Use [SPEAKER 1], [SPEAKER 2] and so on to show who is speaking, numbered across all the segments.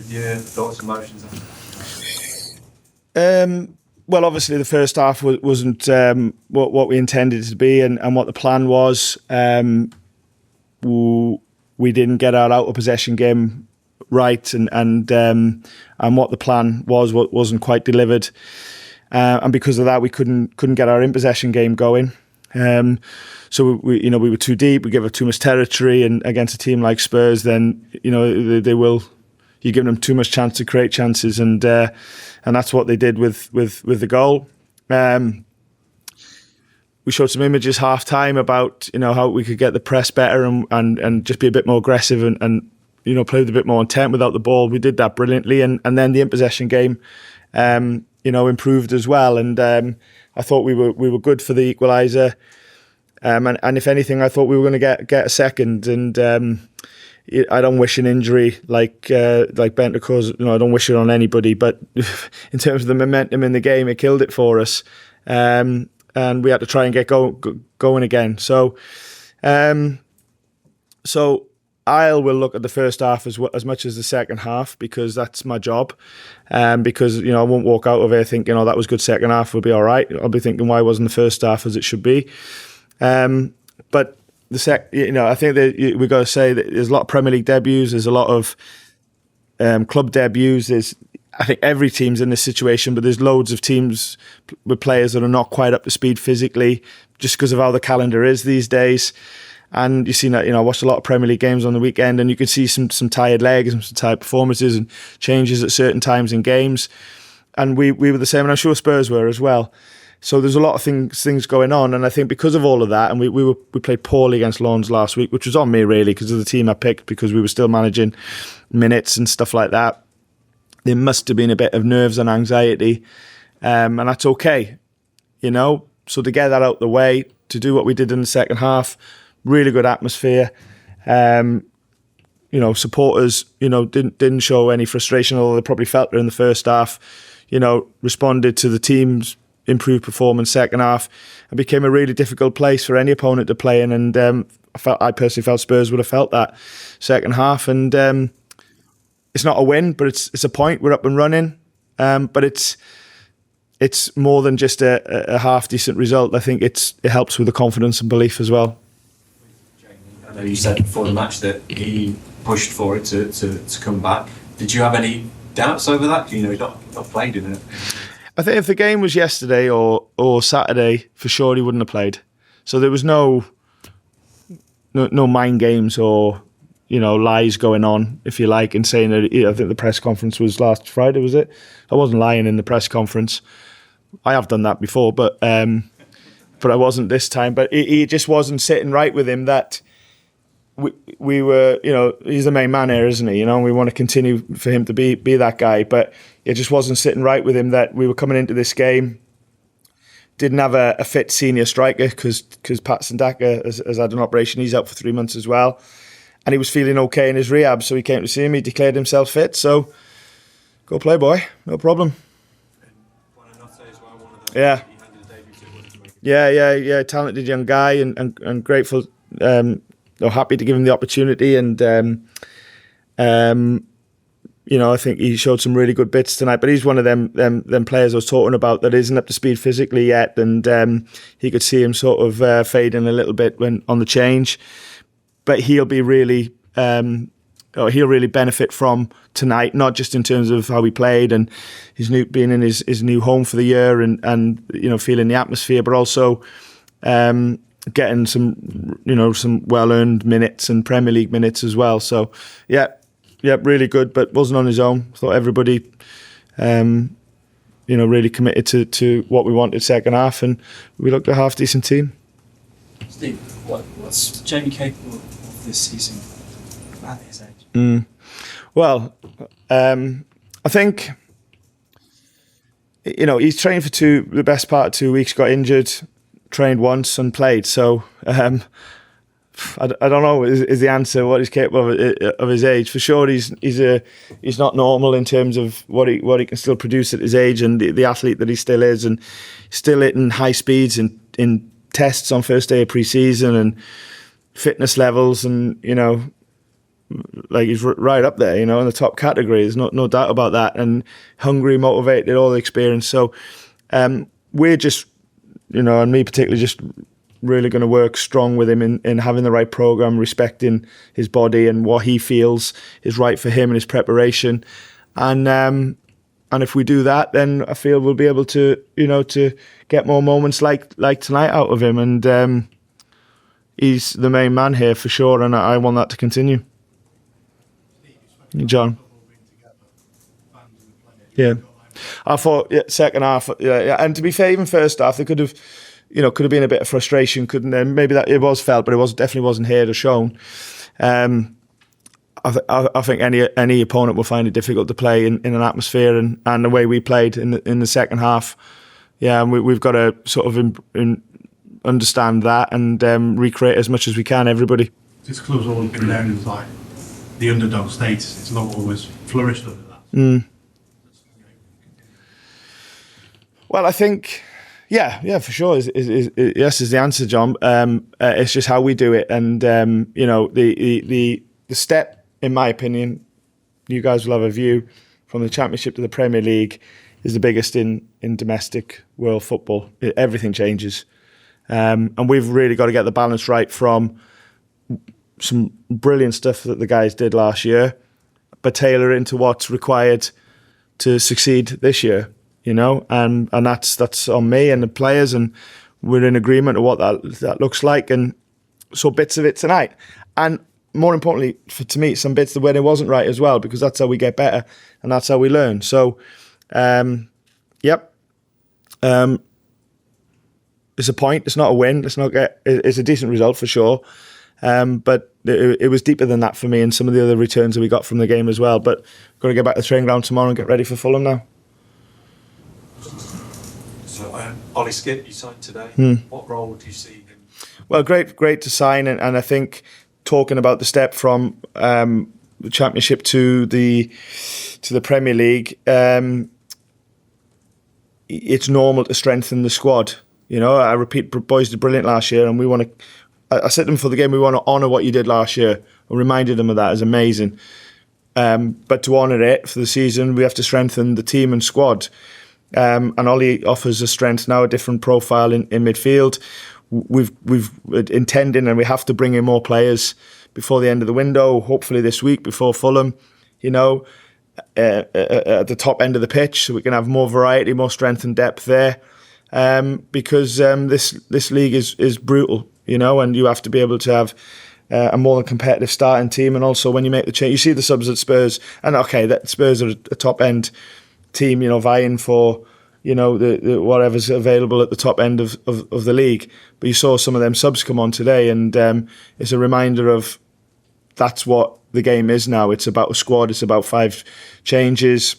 [SPEAKER 1] your thoughts and emotions?
[SPEAKER 2] Well, obviously the first half wasn't what we intended it to be, and what the plan was. We didn't get our out of possession game right, and what the plan wasn't quite delivered, and because of that we couldn't get our in possession game going. So we were too deep. We gave up too much territory, and against a team like Spurs, then they will. You give them too much chance to create chances, and that's what they did with the goal. We showed some images half time about how we could get the press better and just be a bit more aggressive and play with a bit more intent without the ball. We did that brilliantly, and then the in possession game improved as well. And I thought we were good for the equaliser. And if anything, I thought we were going to get a second. And I don't wish an injury like Bentancur's. I don't wish it on anybody. But in terms of the momentum in the game, it killed it for us. And we had to try and get going again. So I will look at the first half as much as the second half, because that's my job. Because I won't walk out of here thinking, that was good second half, we'll be all right. I'll be thinking, why wasn't the first half as it should be? But I think that we've got to say that there's a lot of Premier League debuts. There's a lot of club debuts. I think every team's in this situation, but there's loads of teams with players that are not quite up to speed physically, just because of how the calendar is these days. And you've seen that, I watched a lot of Premier League games on the weekend, and you could see some tired legs and some tired performances and changes at certain times in games. And we were the same, and I'm sure Spurs were as well. So there's a lot of things going on, and I think because of all of that, and we played poorly against Lens last week, which was on me really because of the team I picked, because we were still managing minutes and stuff like that. There must have been a bit of nerves and anxiety, and that's okay, So to get that out the way, to do what we did in the second half, really good atmosphere. Supporters, didn't show any frustration, although they probably felt it in the first half. Responded to the team's improved performance second half. It became a really difficult place for any opponent to play in, and I personally felt Spurs would have felt that second half. And it's not a win, but it's a point. We're up and running, but it's more than just a half decent result. I think it helps with the confidence and belief as well.
[SPEAKER 1] I know you said before the match that he pushed for it to come back. Did you have any doubts over that? He's not played in it.
[SPEAKER 2] I think if the game was yesterday or Saturday, for sure he wouldn't have played. So there was no mind games or lies going on, if you like, and saying that. I think the press conference was last Friday, was it? I wasn't lying in the press conference. I have done that before, but I wasn't this time. But he just wasn't sitting right with him that we were, he's the main man here, isn't he? And we want to continue for him to be that guy. But it just wasn't sitting right with him that we were coming into this game, didn't have a fit senior striker because Patson Daka has had an operation. He's out for 3 months as well. And he was feeling okay in his rehab, so he came to see him. He declared himself fit. So go play, boy. No problem.
[SPEAKER 1] Buonanotte as well, one of
[SPEAKER 2] Yeah.
[SPEAKER 1] you handed the debut to.
[SPEAKER 2] Yeah. Talented young guy and grateful, happy to give him the opportunity. And, I think he showed some really good bits tonight. But he's one of them players I was talking about that isn't up to speed physically yet. And he could see him sort of fading a little bit when on the change. But he'll be really, he'll really benefit from tonight, not just in terms of how he played and being in his new home for the year and feeling the atmosphere, but also getting some well-earned minutes and Premier League minutes as well. So yeah, really good, but wasn't on his own. I thought everybody, really committed to what we wanted second half, and we looked a half-decent team.
[SPEAKER 3] Steve, what's Jamie capable of this season at his age?
[SPEAKER 2] Well, I think, he's trained for the best part of 2 weeks, got injured, trained once and played. So I don't know is the answer what he's capable of his age. For sure, he's not normal in terms of what he can still produce at his age and the athlete that he still is, and still hitting high speeds in tests on first day of pre-season and fitness levels, and like he's right up there, you know, in the top category. There's no doubt about that. And hungry, motivated, all the experience. So we're just, you know, and me particularly, just really going to work strong with him in having the right program, respecting his body and what he feels is right for him and his preparation. And if we do that, then I feel we'll be able to, you know, to get more moments like tonight out of him. And he's the main man here for sure, and I want that to continue. John. Yeah. I thought second half, and to be fair, even first half, there could have been a bit of frustration, couldn't there? Maybe that it was felt, but it definitely wasn't heard or shown. I think any opponent will find it difficult to play in an atmosphere and the way we played in the second half. Yeah, and we've got to sort of understand that and recreate as much as we can. Everybody.
[SPEAKER 4] This club's always been known as like the underdog status. It's not always flourished under that.
[SPEAKER 2] Well, I think, yeah, for sure. Yes, is the answer, John. It's just how we do it, and you know, the step, in my opinion, you guys will have a view, from the Championship to the Premier League is the biggest in domestic world football. Everything changes, and we've really got to get the balance right from some brilliant stuff that the guys did last year, but tailor it into what's required to succeed this year. You know, and that's on me and the players, and we're in agreement of what that looks like, and so bits of it tonight, and more importantly, to me, some bits when it wasn't right as well, because that's how we get better and that's how we learn. So, yep, it's a point. It's not a win. It's a decent result for sure, but it was deeper than that for me, and some of the other returns that we got from the game as well. But we've got to get back to the training ground tomorrow and get ready for Fulham now.
[SPEAKER 1] So, Ollie Skipp, you signed today. What role do you see him?
[SPEAKER 2] Well, great to sign, and I think talking about the step from the Championship to the Premier League, it's normal to strengthen the squad. You know, I repeat, boys did brilliant last year, and we want to. I said to them for the game, we want to honour what you did last year. I reminded them of that. It's amazing. But to honour it for the season, we have to strengthen the team and squad. And Ollie offers a strength now, a different profile in midfield. We've intending, and we have to bring in more players before the end of the window, hopefully this week before Fulham, you know, at the top end of the pitch, so we can have more variety, more strength and depth there, because this league is brutal, you know, and you have to be able to have a more competitive starting team. And also when you make the change, you see the subs at Spurs, and okay, that Spurs are a top end team, you know, vying for, you know, the whatever's available at the top end of the league. But you saw some of them subs come on today, and it's a reminder of that's what the game is now. It's about a squad. It's about 5 changes,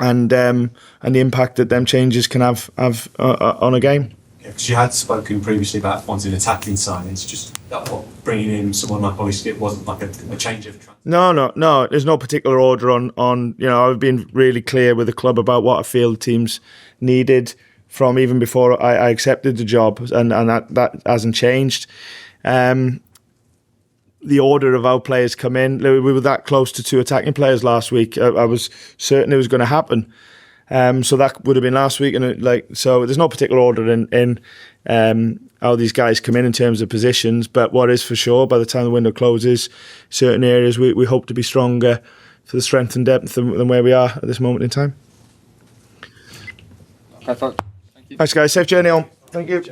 [SPEAKER 2] and the impact that them changes can have on a game.
[SPEAKER 1] Yeah, because you had spoken previously about wanting attacking signings. Just that bringing in someone like Ollie Skipp wasn't like a change of.
[SPEAKER 2] No. There's no particular order on. You know, I've been really clear with the club about what I feel the teams needed from even before I accepted the job, and that hasn't changed. The order of how players come in, we were that close to 2 attacking players last week. I was certain it was going to happen. So that would have been last week, and so there's no particular order in how these guys come in terms of positions. But what is for sure, by the time the window closes, certain areas we hope to be stronger for the strength and depth than where we are at this moment in time.
[SPEAKER 3] Perfect. Thank you.
[SPEAKER 2] Thanks, guys. Safe journey home. Thank you.